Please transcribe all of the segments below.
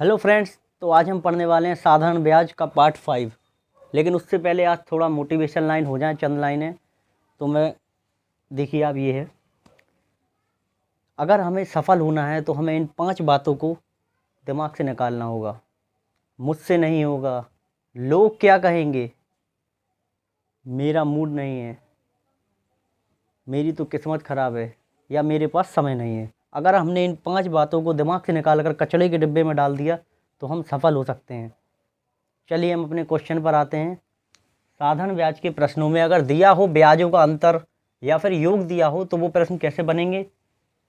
Hello friends, तो आज हम पढ़ने वाले हैं साधारण ब्याज का पार्ट 5। लेकिन उससे पहले आज थोड़ा मोटिवेशन लाइन हो जाए, चंद लाइनें। तो मैं देखिए, आप ये है, अगर हमें सफल होना है तो हमें इन 5 बातों को दिमाग से निकालना होगा। मुझसे नहीं होगा, लोग क्या कहेंगे, मेरा मूड नहीं है, मेरी तो किस्मत ख़राब है, या मेरे पास समय नहीं है। अगर हमने इन 5 बातों को दिमाग से निकाल कर कचड़े के डिब्बे में डाल दिया तो हम सफल हो सकते हैं। चलिए हम अपने क्वेश्चन पर आते हैं। साधारण ब्याज के प्रश्नों में अगर दिया हो ब्याजों का अंतर या फिर योग दिया हो तो वो प्रश्न कैसे बनेंगे,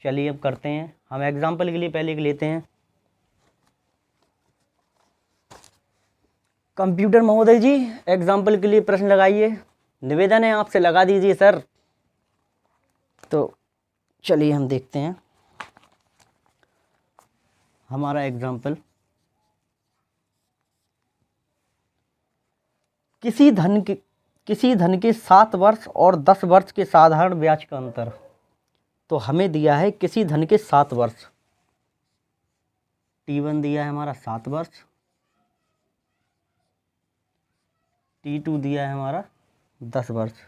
चलिए अब करते हैं। हम एग्जाम्पल के लिए पहले एक लेते हैं। कंप्यूटर महोदय जी, एग्जाम्पल के लिए प्रश्न लगाइए। निवेदन है आपसे, लगा दीजिए सर। तो चलिए हम देखते हैं हमारा एग्जाम्पल। किसी धन के 7 वर्ष और 10 वर्ष के साधारण ब्याज का अंतर। तो हमें दिया है किसी धन के 7 वर्ष, T1 दिया है हमारा 7 वर्ष, T2 दिया है हमारा 10 वर्ष।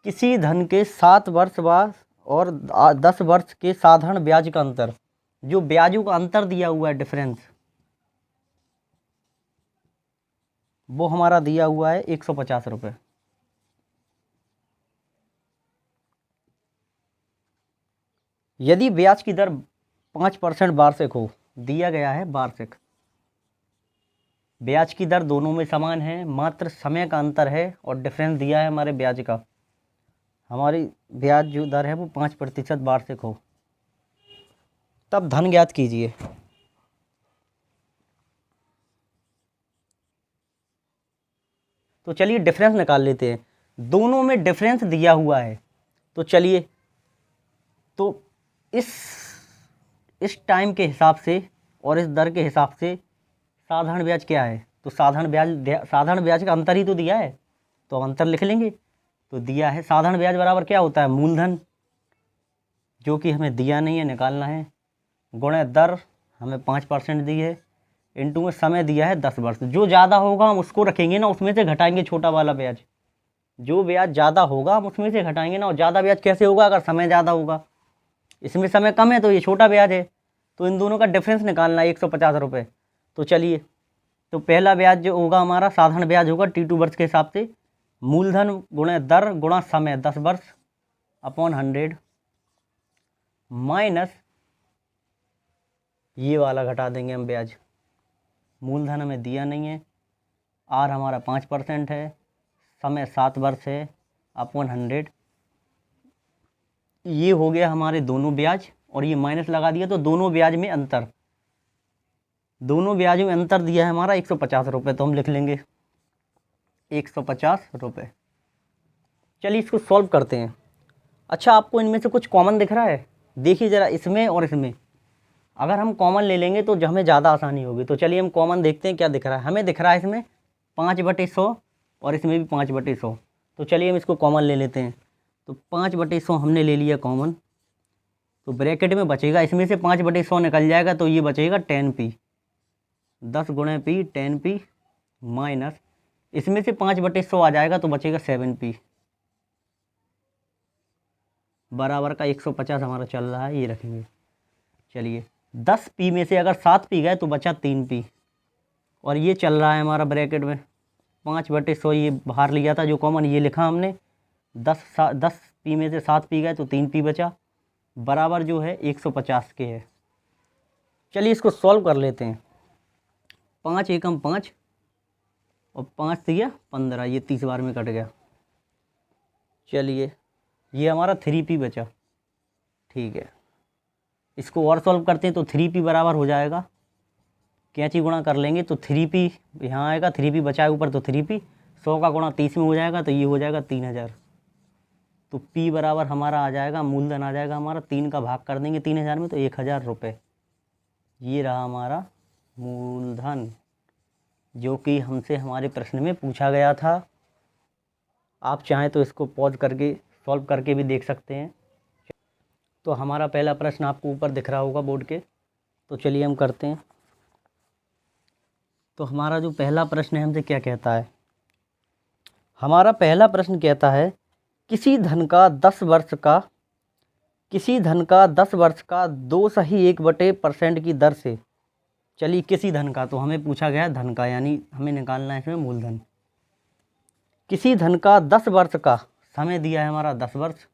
किसी धन के 7 वर्ष बाद और 10 वर्ष के साधारण ब्याज का अंतर, जो ब्याजों का अंतर दिया हुआ है, डिफरेंस, वो हमारा दिया हुआ है 150 रुपये। यदि ब्याज की दर 5% वार्षिक हो, दिया गया है वार्षिक, ब्याज की दर दोनों में समान है, मात्र समय का अंतर है और डिफरेंस दिया है हमारे ब्याज का। हमारी ब्याज जो दर है वो 5% वार्षिक हो, तब धन ज्ञात कीजिए। तो चलिए डिफरेंस निकाल लेते हैं। दोनों में डिफरेंस दिया हुआ है, तो चलिए, तो इस टाइम के हिसाब से और इस दर के हिसाब से साधारण ब्याज क्या है, तो साधारण ब्याज का अंतर ही तो दिया है, तो हम अंतर लिख लेंगे। तो दिया है साधारण ब्याज बराबर क्या होता है, मूलधन, जो कि हमें दिया नहीं है, निकालना है, गुणे दर, हमें 5% दी है, इनटू में समय दिया है 10 वर्ष। जो ज़्यादा होगा हम उसको रखेंगे ना, उसमें से घटाएंगे छोटा वाला ब्याज। जो ब्याज ज़्यादा होगा हम उसमें से घटाएंगे ना। और ज़्यादा ब्याज कैसे होगा, अगर समय ज़्यादा होगा, इसमें समय कम है तो ये छोटा ब्याज है। तो इन दोनों का डिफरेंस निकालना है 150 रुपये। तो चलिए, तो पहला ब्याज जो होगा हमारा साधारण ब्याज होगा T2 वर्ष के हिसाब से, मूलधन गुणे दर गुणा समय 10 वर्ष अपॉन 100, माइनस ये वाला घटा देंगे हम ब्याज। मूलधन हमें दिया नहीं है, R हमारा 5% है, समय 7 वर्ष है, अपॉन 100। ये हो गया हमारे दोनों ब्याज, और ये माइनस लगा दिया तो दोनों ब्याज में अंतर, दोनों ब्याजों में अंतर दिया है हमारा 150 रुपये। तो हम लिख लेंगे 150 रुपये। चलिए इसको सॉल्व करते हैं। अच्छा, आपको इनमें से कुछ कॉमन दिख रहा है, देखिए ज़रा, इसमें और इसमें। अगर हम कॉमन ले लेंगे तो हमें ज़्यादा आसानी होगी। तो चलिए हम कॉमन देखते हैं क्या दिख रहा है। हमें दिख रहा है इसमें 5/100 और इसमें भी 5/100। तो चलिए हम इसको कॉमन ले लेते हैं। तो 5/100 हमने ले लिया कॉमन, तो ब्रैकेट में बचेगा, इसमें से 5/100 निकल जाएगा तो ये बचेगा 10p, 10 गुणे p 10p, माइनस इसमें से 5/100 आ जाएगा तो बचेगा 7p, बराबर का 150 हमारा चल रहा है, ये रखेंगे। चलिए 10p में से अगर 7p गए तो बचा 3p, और ये चल रहा है हमारा ब्रैकेट में 5/100, ये बाहर लिया था जो कॉमन, ये लिखा हमने। 10p में से 7p गए तो 3p बचा, बराबर जो है 150 के है। चलिए इसको सॉल्व कर लेते हैं। 5 एकम 5 और 5 दिया 15, ये 30 बार में कट गया। चलिए ये हमारा 3p बचा, ठीक है। इसको और सॉल्व करते हैं तो 3p बराबर हो जाएगा, कैंची गुणा कर लेंगे तो 3p यहाँ आएगा, 3p बचा है ऊपर तो 3p, 100 का गुणा 30 में हो जाएगा तो ये हो जाएगा 3000। तो p बराबर हमारा आ जाएगा, मूलधन आ जाएगा हमारा, 3 का भाग कर देंगे 3000 में तो 1000 रुपये। ये रहा हमारा मूलधन, जो कि हमसे हमारे प्रश्न में पूछा गया था। आप चाहें तो इसको पॉज करके सॉल्व करके भी देख सकते हैं। तो हमारा पहला प्रश्न आपको ऊपर दिख रहा होगा बोर्ड के, तो चलिए हम करते हैं। तो हमारा जो पहला प्रश्न है हमसे क्या कहता है, हमारा पहला प्रश्न कहता है किसी धन का 10 वर्ष का 2.1% की दर से, चलिए किसी धन का, तो हमें पूछा गया है धन का, यानी हमें निकालना है इसमें मूलधन। किसी धन का 10 वर्ष का, समय दिया है हमारा 10 वर्ष,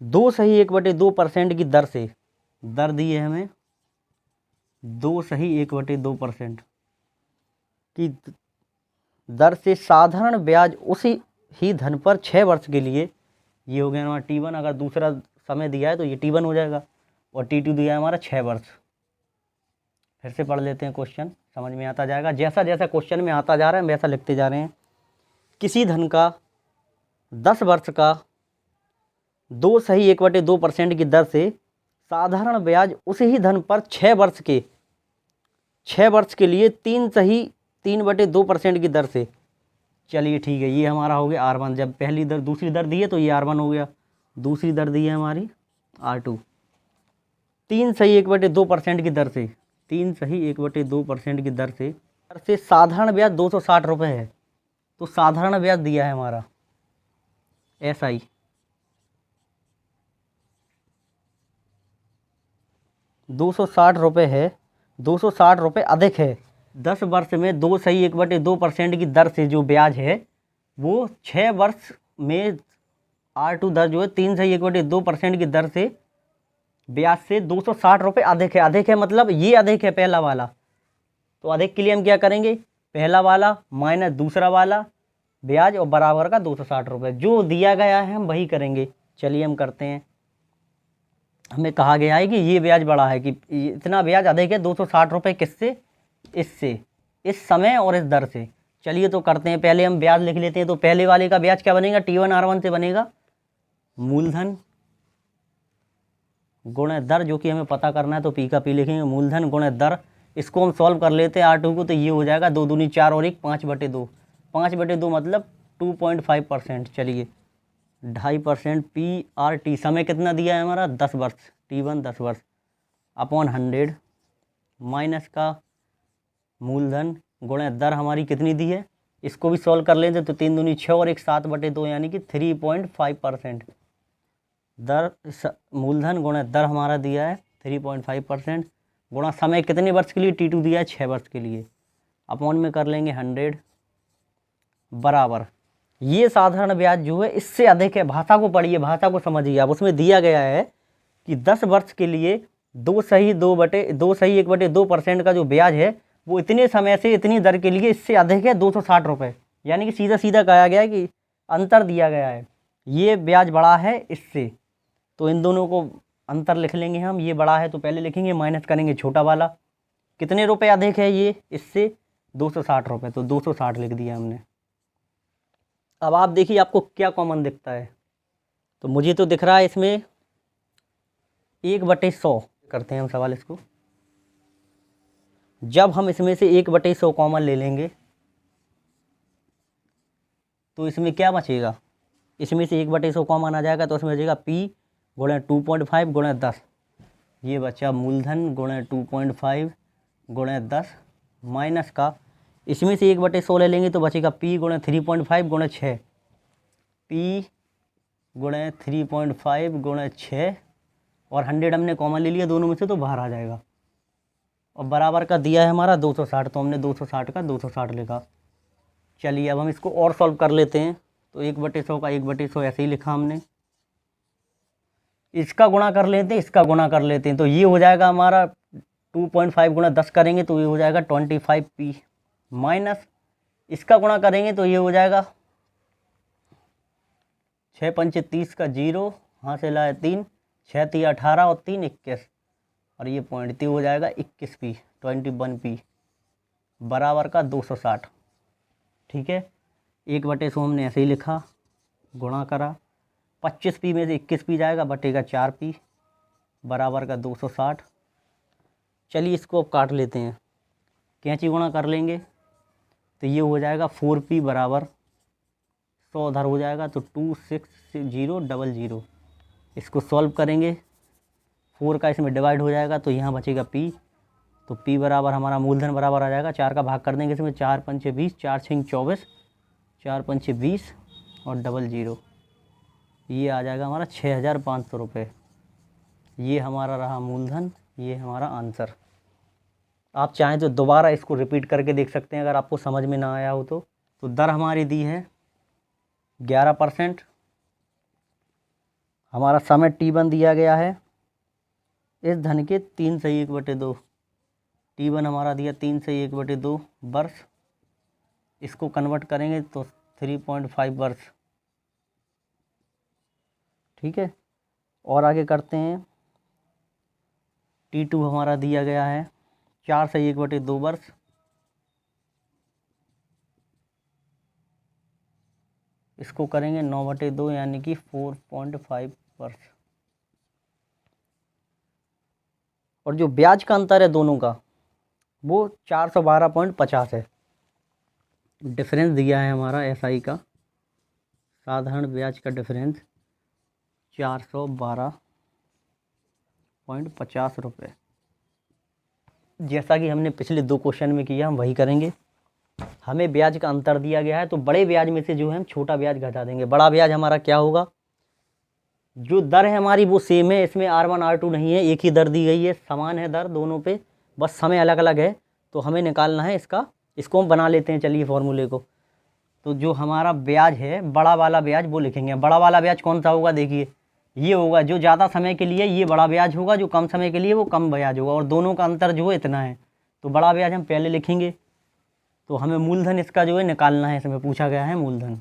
दो सही 1/2% की दर से, दर दी है हमें 2.1/2% की दर से साधारण ब्याज उसी ही धन पर 6 वर्ष के लिए, ये हो गया हमारा T1, अगर दूसरा समय दिया है तो ये T1 हो जाएगा, और T2 दिया है हमारा 6 वर्ष। फिर से पढ़ लेते हैं, क्वेश्चन समझ में आता जाएगा, जैसा जैसा क्वेश्चन में आता जा रहा है वैसा लिखते जा रहे हैं। किसी धन का 10 वर्ष का 2.1/2% की दर से साधारण ब्याज उसी ही धन पर 6 वर्ष के लिए 3.2% की दर से, चलिए ठीक है, ये हमारा हो गया R1। जब पहली दर दूसरी दर दी है तो ये R1 हो गया, दूसरी दर दी है हमारी R2। 3.1/2% की दर से, 3.1/2% की दर से साधारण ब्याज 260 रुपये है, तो साधारण ब्याज दिया है हमारा SI 260 रुपये है, 260 रुपये अधिक है। 10 वर्ष में 2.1/2% की दर से जो ब्याज है वो 6 वर्ष में R2 दर जो है 3.1/2% की दर से ब्याज से 260 रुपये अधिक है। अधिक है मतलब ये अधिक है पहला वाला, तो अधिक के लिए हम क्या करेंगे, पहला वाला माइनस दूसरा वाला ब्याज और बराबर का 260 रुपये, जो दिया गया है हम वही करेंगे। चलिए हम करते हैं। हमें कहा गया है कि ये ब्याज बड़ा है, कि इतना ब्याज अधिक है 260 रुपये, किससे, इससे, इस समय और इस दर से। चलिए तो करते हैं, पहले हम ब्याज लिख लेते हैं। तो पहले वाले का ब्याज क्या बनेगा, T1 R1 से बनेगा मूलधन गुणे दर, जो कि हमें पता करना है, तो P का P लिखेंगे, मूलधन गुणे दर। इसको हम सॉल्व कर लेते हैं R2 को, तो ये हो जाएगा 2 दूनी 4 और 1 5/2, 5/2 मतलब 2.5%। चलिए 2.5% PRT, समय कितना दिया है हमारा 10 वर्ष, T1 10 वर्ष अपॉन 100 माइनस का मूलधन गुणे दर हमारी कितनी दी है, इसको भी सॉल्व कर लेते, तो 3 दूनी 6 और 1 7/2, यानी कि 3.5%। दर मूलधन गुणे दर हमारा दिया है 3.5%, गुणा समय कितने वर्ष के लिए, T2 दिया है 6 वर्ष के लिए, अपॉन में कर लेंगे 100 बराबर, ये साधारण ब्याज जो है इससे अधिक है। भाषा को पढ़िए, भाषा को समझिए आप, उसमें दिया गया है कि 10 वर्ष के लिए 2.1/2% का जो ब्याज है वो इतने समय से इतनी दर के लिए इससे अधिक है 260 रुपये, यानी कि सीधा सीधा कहा गया है कि अंतर दिया गया है, ये ब्याज बड़ा है इससे, तो इन दोनों को अंतर लिख लेंगे हम। ये बड़ा है तो पहले लिखेंगे, माइनस करेंगे छोटा वाला, कितने रुपए अधिक है ये इससे, 260 रुपये, तो 260 लिख दिया हमने। अब आप देखिए आपको क्या कॉमन दिखता है, तो मुझे तो दिख रहा है इसमें 1/100 करते हैं हम सवाल इसको। जब हम इसमें से 1/100 कॉमन ले लेंगे तो इसमें क्या बचेगा, इसमें से 1/100 कॉमन आ जाएगा, तो इसमें बचेगा P गुणे 2.5 गुणे 10, ये बचा मूलधन गुणे 2.5 गुणे 10 माइनस का, इसमें से 1/100 ले लेंगे तो बचेगा P गुणे 3.5 गुणे 6, P गुणे 3.5 गुणे 6, और 100 हमने कॉमन ले लिया दोनों में से, तो बाहर आ जाएगा, और बराबर का दिया है हमारा 260, तो हमने 260 का 260 लिखा। चलिए अब हम इसको और सॉल्व कर लेते हैं। तो 1/100 का 1/100 ऐसे ही लिखा हमने, इसका गुणा कर लेते हैं, इसका गुणा कर लेते हैं, तो ये हो जाएगा हमारा 2.5 गुणा 10 करेंगे तो ये हो जाएगा 25P, माइनस इसका गुणा करेंगे तो ये हो जाएगा 6 पंचे 30 का 0, यहाँ से लाए 3, 6 3 18 और 3 21, और ये पॉइंट हो जाएगा 21P 21P बराबर का 260। ठीक है, 1/100 हमने ऐसे ही लिखा, गुणा करा, 25P में से 21P जाएगा, बटेगा 4P बराबर का 260। चलिए इसको अब काट लेते हैं, कैंची गुणा कर लेंगे, तो ये हो जाएगा 4p बराबर 100 उधर हो जाएगा तो 26000। इसको सॉल्व करेंगे, 4 का इसमें डिवाइड हो जाएगा तो यहाँ बचेगा p। तो p बराबर हमारा मूलधन बराबर आ जाएगा, 4 का भाग कर देंगे इसमें, 4 पंचे 20, 4 छंग 24, 4 पंचे 20 और 00, ये आ जाएगा हमारा 6500 रुपये। ये हमारा रहा मूलधन, ये हमारा आंसर। आप चाहें तो दोबारा इसको रिपीट करके देख सकते हैं अगर आपको समझ में ना आया हो तो। दर हमारी दी है 11%, हमारा समय t1 दिया गया है इस धन के 3/1/2। t1 हमारा दिया 3/1/2 वर्ष, इसको कन्वर्ट करेंगे तो 3.5 वर्ष। ठीक है, और आगे करते हैं। t2 हमारा दिया गया है 4/1/2 वर्ष, इसको करेंगे 9/2 यानी कि 4.5 वर्ष। और जो ब्याज का अंतर है दोनों का वो 412.50 है। डिफरेंस दिया है हमारा SI का, साधारण ब्याज का डिफरेंस 412.50 रुपये। जैसा कि हमने पिछले 2 क्वेश्चन में किया हम वही करेंगे। हमें ब्याज का अंतर दिया गया है तो बड़े ब्याज में से जो है हम छोटा ब्याज घटा देंगे। बड़ा ब्याज हमारा क्या होगा, जो दर है हमारी वो सेम है, इसमें R1 R2 नहीं है, एक ही दर दी गई है, समान है दर दोनों पे, बस समय अलग अलग है। तो हमें निकालना है इसको हम बना लेते हैं, चलिए फॉर्मूले को। तो जो हमारा ब्याज है बड़ा वाला ब्याज वो लिखेंगे। बड़ा वाला ब्याज कौन सा होगा, देखिए ये होगा, जो ज़्यादा समय के लिए ये बड़ा ब्याज होगा, जो कम समय के लिए वो कम ब्याज होगा, और दोनों का अंतर जो है इतना है। तो बड़ा ब्याज हम पहले लिखेंगे। तो हमें मूलधन इसका जो है निकालना है, इसमें पूछा गया है मूलधन।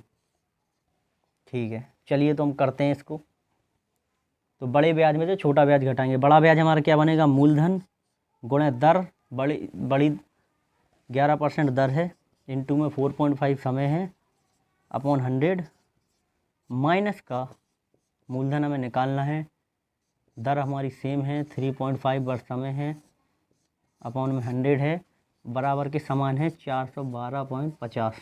ठीक है, चलिए तो हम करते हैं इसको। तो बड़े ब्याज में से छोटा ब्याज घटाएंगे। बड़ा ब्याज हमारा क्या बनेगा, मूलधन गुणे दर, बड़ी 11% दर है, इनटू में 4.5 समय है, अपॉन 100, माइनस का मूलधन हमें निकालना है, दर हमारी सेम है 3.5 वर्ष समय है, अपॉन में 100 है, बराबर के समान है 412.50।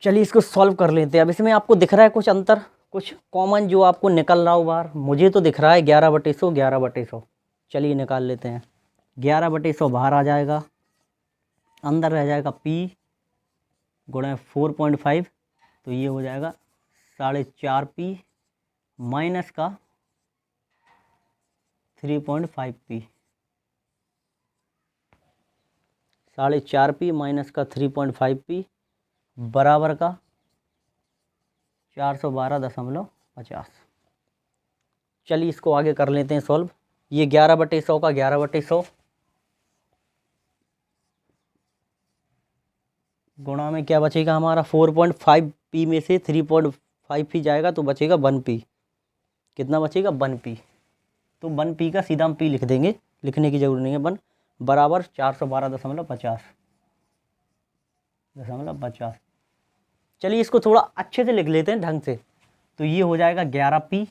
चलिए इसको सॉल्व कर लेते हैं। अब इसमें आपको दिख रहा है कुछ अंतर, कुछ कॉमन जो आपको निकल रहा हो बाहर। मुझे तो दिख रहा है 11/100, 11/100। चलिए निकाल लेते हैं। 11/100 बाहर आ जाएगा, अंदर रह जाएगा p गुणे 4.5, तो ये हो जाएगा 4.5p माइनस का 3.5p, 4.5p माइनस का 3.5p बराबर का 412.50। चलिए इसको आगे कर लेते हैं सॉल्व। ये 11/100 का 11/100 गुणा में क्या बचेगा हमारा, 4.5p में से 3.5p जाएगा तो बचेगा 1p। कितना बचेगा, 1p। तो 1p का सीधा हम p लिख देंगे, लिखने की जरूरत नहीं है। 1 बराबर 412.50। चलिए इसको थोड़ा अच्छे से लिख लेते हैं ढंग से। तो ये हो जाएगा 11p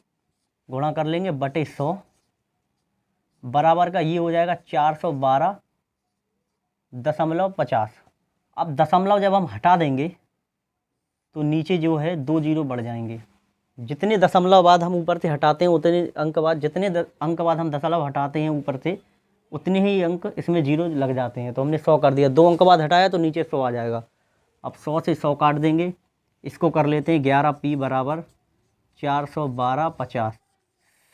गुणा कर लेंगे बटे 100 बराबर का ये हो जाएगा 412.50। अब दशमलव जब हम हटा देंगे तो नीचे जो है 2 जीरो बढ़ जाएंगे। जितने दशमलव बाद हम ऊपर से हटाते हैं उतने अंक बाद, जितने अंक बाद हम दशमलव हटाते हैं ऊपर से उतने ही अंक इसमें जीरो लग जाते हैं। तो हमने 100 कर दिया, 2 अंक बाद हटाया तो नीचे 100 आ जाएगा। अब 100 से 100 काट देंगे, इसको कर लेते हैं 11p बराबर 412.50,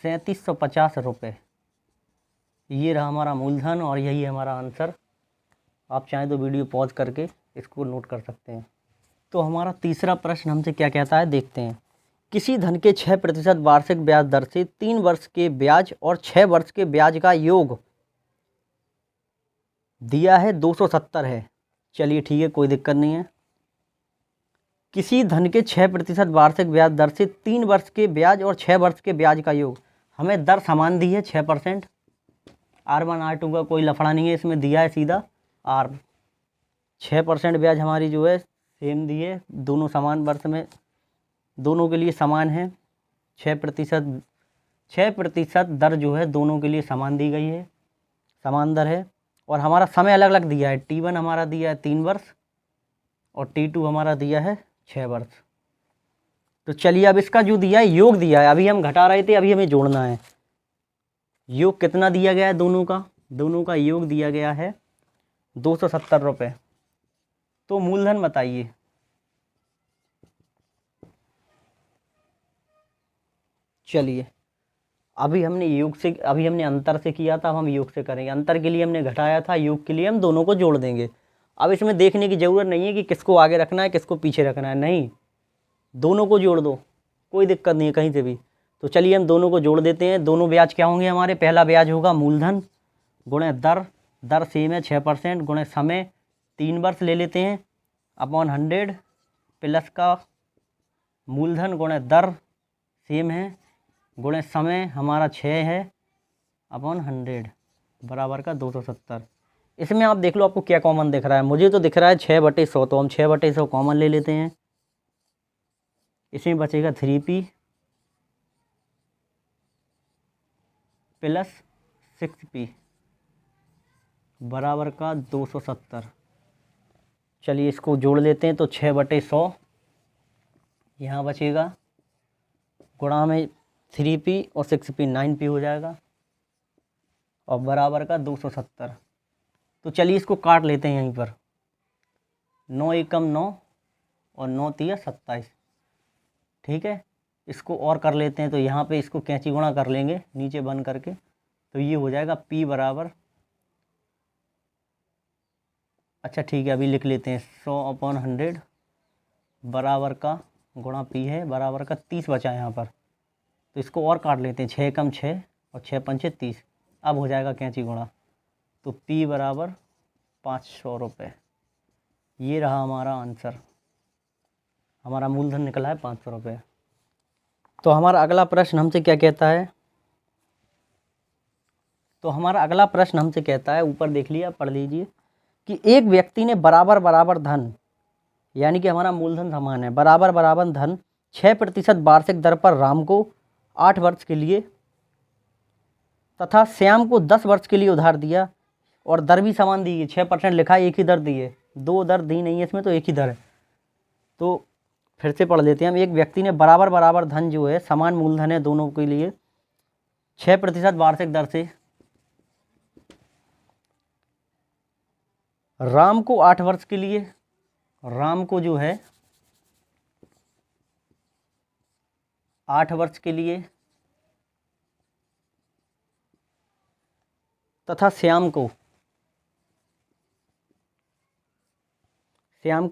3750 रुपये। ये रहा हमारा मूलधन और यही है हमारा आंसर। आप चाहें तो वीडियो पॉज करके इसको नोट कर सकते हैं। तो हमारा तीसरा प्रश्न हमसे क्या कहता है, देखते हैं। किसी धन के 6% वार्षिक ब्याज दर से 3 वर्ष के ब्याज और 6 वर्ष के ब्याज का योग दिया है 270 है। चलिए ठीक है, कोई दिक्कत नहीं है। किसी धन के 6% वार्षिक ब्याज दर से 3 वर्ष के ब्याज और 6 वर्ष के ब्याज का योग, हमें दर समान दी है 6%। R1 R2 का कोई लफड़ा नहीं है, इसमें दिया है सीधा R। 6% ब्याज हमारी जो है सेम दी है, दोनों समान वर्ष में दोनों के लिए समान है। 6% दर जो है दोनों के लिए समान दी गई है, समान दर है। और हमारा समय अलग अलग दिया है। T1 हमारा दिया है 3 वर्ष और T2 हमारा दिया है 6 वर्ष। तो चलिए अब इसका जो दिया है योग दिया है, अभी हम घटा रहे थे, अभी हमें जोड़ना है। योग कितना दिया गया है दोनों का योग दिया गया है 270 रुपये। तो मूलधन बताइए। चलिए अभी हमने अंतर से किया था, अब हम योग से करेंगे। अंतर के लिए हमने घटाया था, योग के लिए हम दोनों को जोड़ देंगे। अब इसमें देखने की ज़रूरत नहीं है कि किसको आगे रखना है किसको पीछे रखना है, नहीं, दोनों को जोड़ दो, कोई दिक्कत नहीं है कहीं से भी। तो चलिए हम दोनों को जोड़ देते हैं। दोनों ब्याज क्या होंगे हमारे? पहला ब्याज होगा मूलधन गुणे दर सेम है 6% गुणे समय 3 वर्ष ले लेते हैं अपॉन 100 प्लस का मूलधन गुणे दर सेम है गुणे समय हमारा 6 है अपॉन 100 बराबर का 270। इसमें आप देख लो आपको क्या कॉमन दिख रहा है। मुझे तो दिख रहा है 6/100, तो हम 6/100 कॉमन ले लेते हैं। इसमें बचेगा 3p प्लस 6p बराबर का 270। चलिए इसको जोड़ लेते हैं। तो 6/100 यहाँ बचेगा, गुणा में 3p और 6p 9p हो जाएगा और बराबर का 270। तो चलिए इसको काट लेते हैं यहीं पर। 9 एकम 9 और 9 तिया 27, ठीक है। इसको और कर लेते हैं, तो यहाँ पे इसको कैंची गुणा कर लेंगे नीचे बन करके। तो ये हो जाएगा p बराबर, अच्छा ठीक है अभी लिख लेते हैं 100/100 बराबर का गुणा p है बराबर का 30 बचा यहाँ पर। तो इसको और काट लेते हैं, 6 कम 6 और 6 पंचे 30। अब हो जाएगा कैंची गुणा। तो p बराबर 500 रुपये। ये रहा हमारा आंसर, हमारा मूलधन निकला है 500 रुपये। तो हमारा अगला प्रश्न हमसे क्या कहता है? ऊपर देख लिया, पढ़ लीजिए कि एक व्यक्ति ने बराबर धन, यानी कि हमारा मूलधन समान है, बराबर धन 6% वार्षिक दर पर राम को 8 वर्ष के लिए तथा श्याम को 10 वर्ष के लिए उधार दिया और दर भी समान दी है। 6% लिखा है, एक ही दर दी है, दो दर दी नहीं है इसमें, तो एक ही दर है। तो फिर से पढ़ लेते हैं हम। एक व्यक्ति ने बराबर धन जो है, समान मूलधन है दोनों के लिए, 6% वार्षिक दर से राम को 8 वर्ष के लिए, राम को जो है 8 वर्ष के लिए तथा श्याम को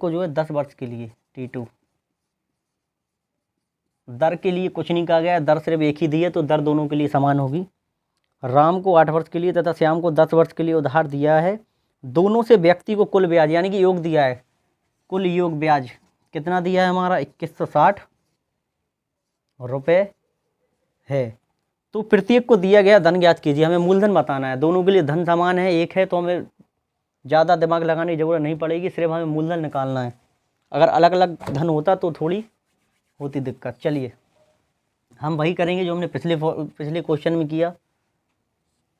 जो है 10 वर्ष के लिए T2। दर के लिए कुछ नहीं कहा गया, दर सिर्फ एक ही दी है, तो दर दोनों के लिए समान होगी। राम को 8 वर्ष के लिए तथा श्याम को 10 वर्ष के लिए उधार दिया है। दोनों से व्यक्ति को कुल ब्याज, यानी कि योग दिया है, कुल योग ब्याज कितना दिया है हमारा? 2160 रुपये है। तो प्रत्येक को दिया गया धन ज्ञात कीजिए। हमें मूलधन बताना है, दोनों के लिए धन समान है, एक है, तो हमें ज़्यादा दिमाग लगाने की ज़रूरत नहीं पड़ेगी, सिर्फ हमें मूलधन निकालना है। अगर अलग अलग धन होता तो थोड़ी होती दिक्कत। चलिए हम वही करेंगे जो हमने पिछले क्वेश्चन में किया।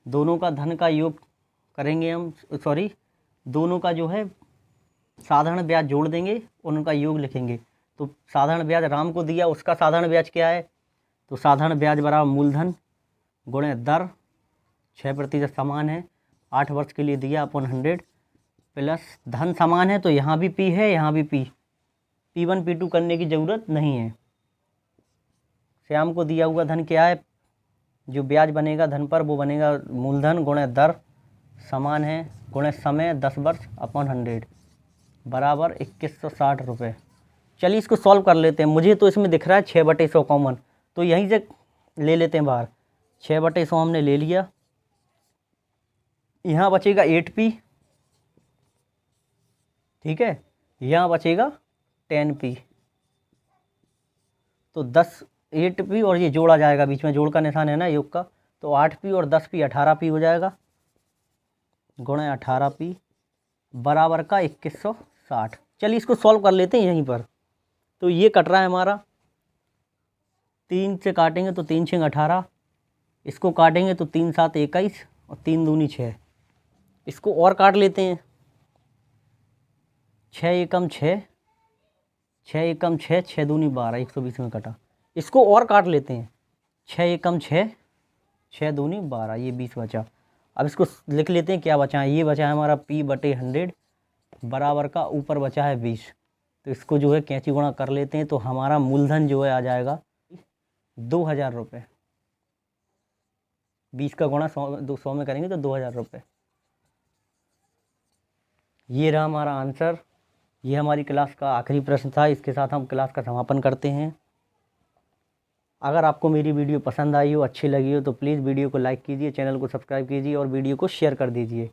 दोनों का धन का योग करेंगे हम, दोनों का जो है साधारण ब्याज जोड़ देंगे और उनका योग लिखेंगे। तो साधारण ब्याज राम को दिया, उसका साधारण ब्याज क्या है? तो साधारण ब्याज बराबर मूलधन गुणे दर, 6% समान है, 8 वर्ष के लिए दिया अपॉन 100 प्लस धन समान है, तो यहाँ भी p है यहाँ भी P1 P2 करने की ज़रूरत नहीं है। श्याम को दिया हुआ धन क्या है? जो ब्याज बनेगा धन पर वो बनेगा मूलधन गुणे दर समान है गुणे समय 10 वर्ष अपॉन 100 बराबर 2160 रुपये। चलिए इसको सॉल्व कर लेते हैं। मुझे तो इसमें दिख रहा है 6/100 कॉमन, तो यहीं से ले लेते हैं बाहर। 6/100 हमने ले लिया, यहाँ बचेगा 8p, ठीक है, यहाँ बचेगा 10p। तो 8p और ये जोड़ा जाएगा, बीच में जोड़ का निशान है ना योग का, तो 8p और 10p 18p हो जाएगा गुणे 18p बराबर का 2160। चलिए इसको सॉल्व कर लेते हैं यहीं पर। तो ये कट रहा है हमारा, 3 से काटेंगे तो 3×6 18, इसको काटेंगे तो 3×7 21 और 3×2 6। इसको और काट लेते हैं। 6 एकम 6, 6 एकम 6, 6 दूनी 12, 120 में कटा। इसको और काट लेते हैं। 6 एकम 6, 6 दूनी 12, ये 20 बचा। अब इसको लिख लेते हैं क्या बचा है। ये बचा है हमारा P/100 बराबर का ऊपर बचा है 20। तो इसको जो है कैंची गुणा कर लेते हैं, तो हमारा मूलधन जो है आ जाएगा 2000 रुपये। 20 का गुणा 100 में करेंगे तो 2000 रुपये। ये रहा हमारा आंसर। ये हमारी क्लास का आखिरी प्रश्न था। इसके साथ हम क्लास का समापन करते हैं। अगर आपको मेरी वीडियो पसंद आई हो, अच्छी लगी हो, तो प्लीज़ वीडियो को लाइक कीजिए, चैनल को सब्सक्राइब कीजिए और वीडियो को शेयर कर दीजिए।